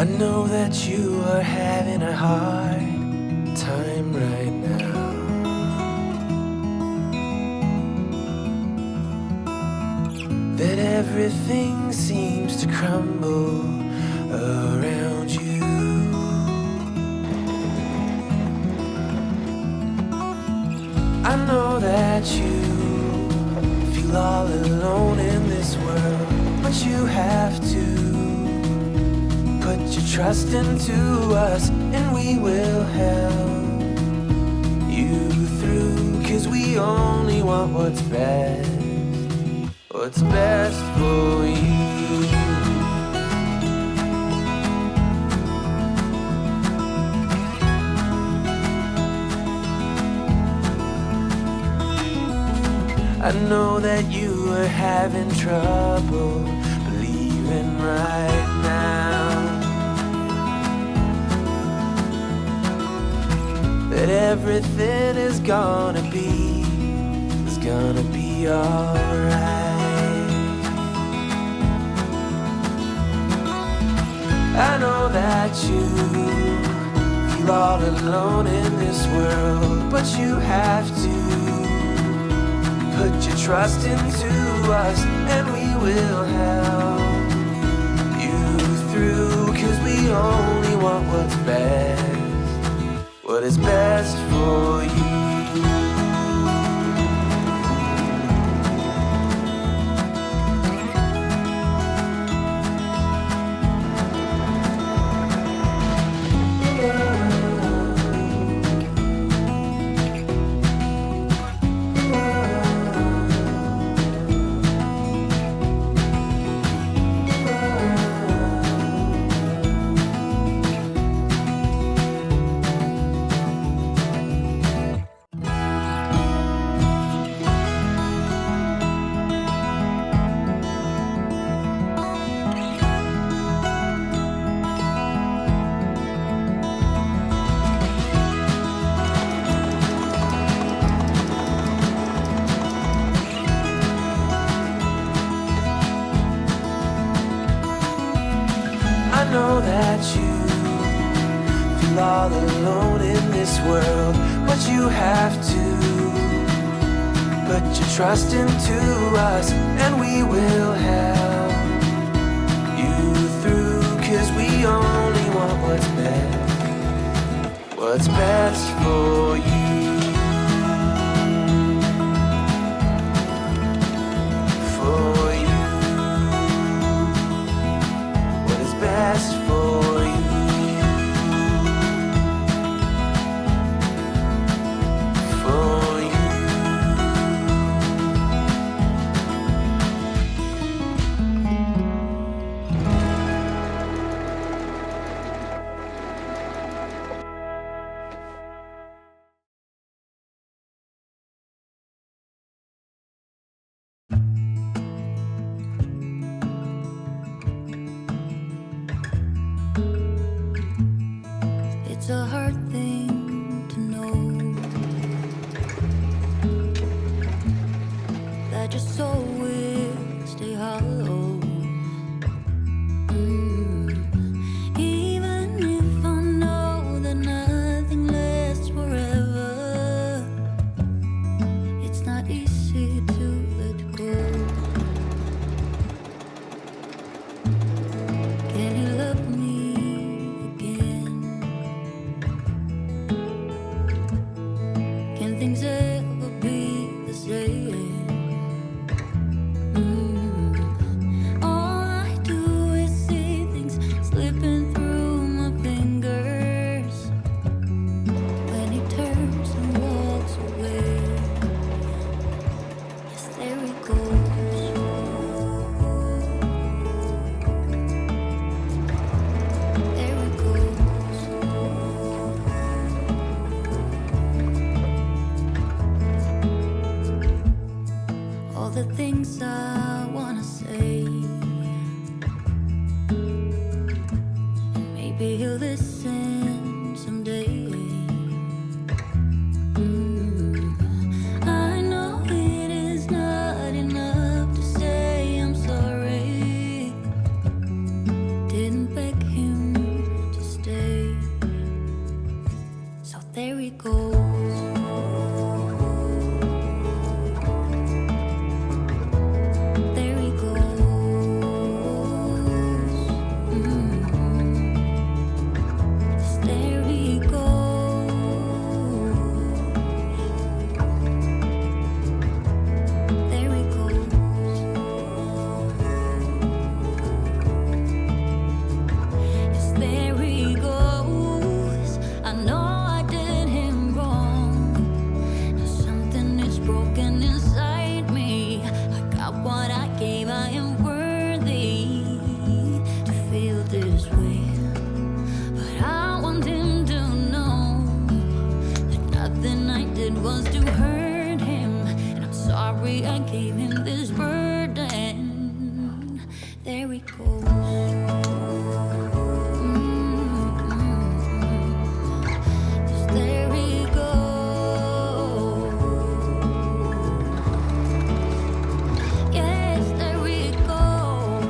I know that you are having a hard time right now. That everything seems to crumble around you. I know that you feel all alone in this world, but you have to put your trust into us, and we will help you through, 'cause we only want what's best for you. I know that you are having trouble believing right now that everything is gonna be alright. I know that you feel all alone in this world, but you have to put your trust into us, and we will help you through, 'cause we only want what is best for you. I know that you feel all alone in this world, but you have to put your trust into us, and we will help you through, 'cause we only want what's best for you. Best for you, for you. It's a hard thing to know that your soul will stay hollow. Even if I know that nothing lasts forever, it's not easy to let go. Can you love me again? Can things ever be the same? All I do is see things slipping through my fingers when he turns and walks away. Yes, there he goes. There he goes. All the things I wanna say, and maybe he'll listen someday. I know it is not enough to say I'm sorry. Didn't beg him sorry I gave him this burden. There he goes. There he goes. Yes, there he goes.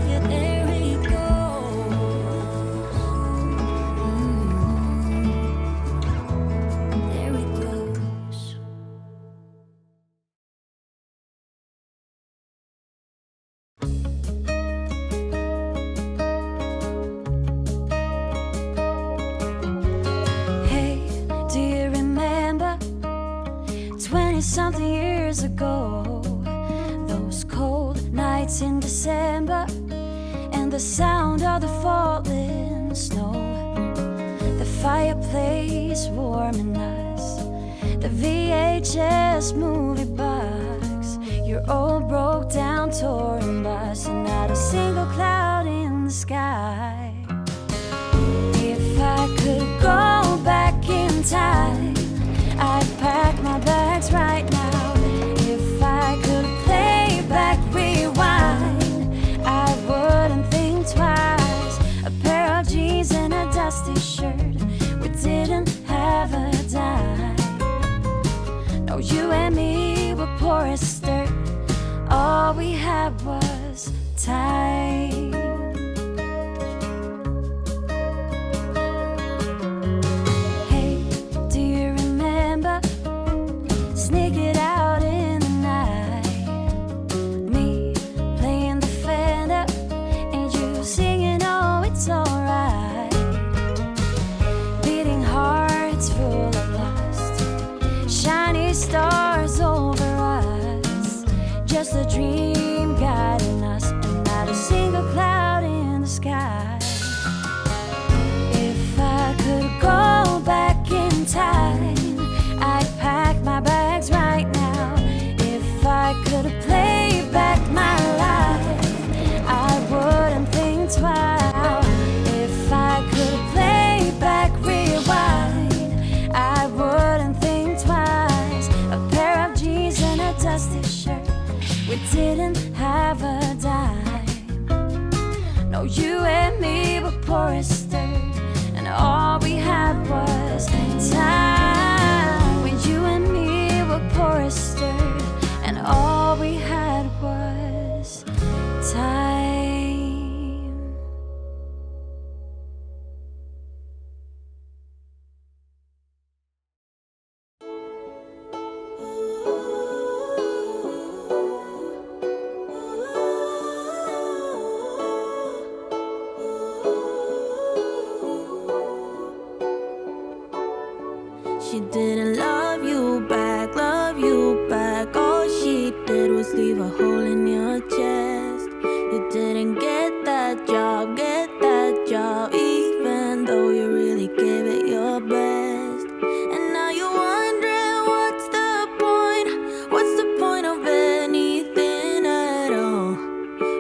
Yeah, there he goes. There he goes. Hey, do you remember 20-something years ago? Those cold nights in December and the sound of the falling snow. The fireplace warming us, the VHS movie box, your old broke down touring bus, and not a single cloud in the sky. If I could go back in time, I'd pack my bags right now. If I could play back, rewind, I wouldn't think twice. A pair of jeans and a dusty shirt, we didn't have a dime. No, you and me were poor as dirt, all we had was time. Hey, do you remember sneaking out in the night? Me playing the Fender and you singing, oh, it's alright. Beating hearts full of lust, shiny stars over us, just a dream guiding us, and not a single cloud in the sky. If I could go back in time, I'd pack my bags right now. If I could play back my life, I wouldn't think twice. If I could play back, rewind, I wouldn't think twice. A pair of jeans and a dusty shirt, we didn't have a dime. No, you and me were poor as dirt, and all we had was time. When you and me were poor as dirt, and all we had was time. She didn't love you back, love you back. All she did was leave a hole in your chest. You didn't get that job, even though you really gave it your best. And now you're wondering what's the point? What's the point of anything at all?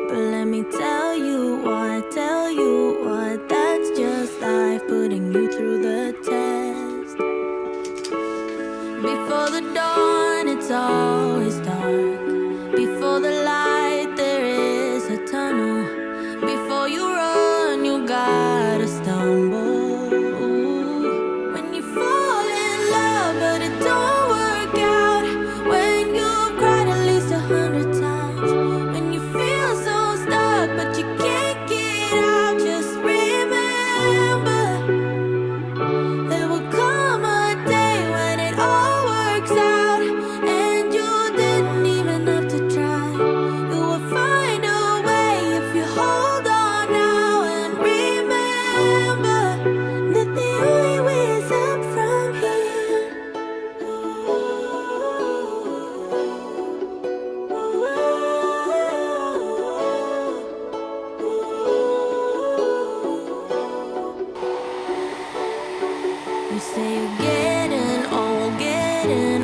But let me tell you what, that's just life putting you through the test. Before the dawn, it's always dark. Before the light, there is a tunnel. Before you run, you gotta stumble. When you fall in love, but it don't work out. When you've cried at least 100 times. When you feel so stuck, but you can't get out. Just remember, there will come a day when it all works out, and you didn't even have to try. You will find a way if you hold on now, and remember that the only way is up from here. You say you're getting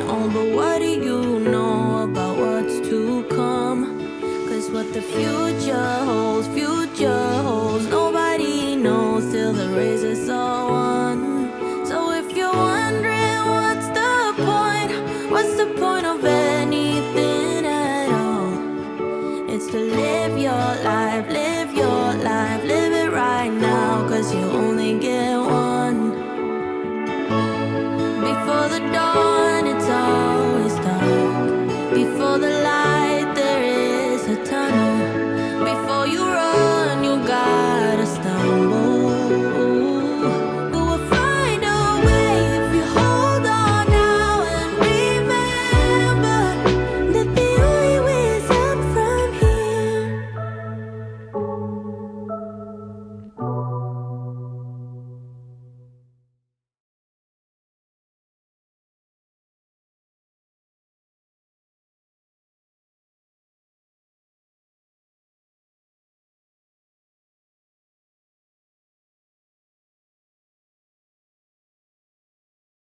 old, but what do you know about what's to come? 'Cause what the future holds, nobody knows till the race is all won. So if you're wondering the dawn.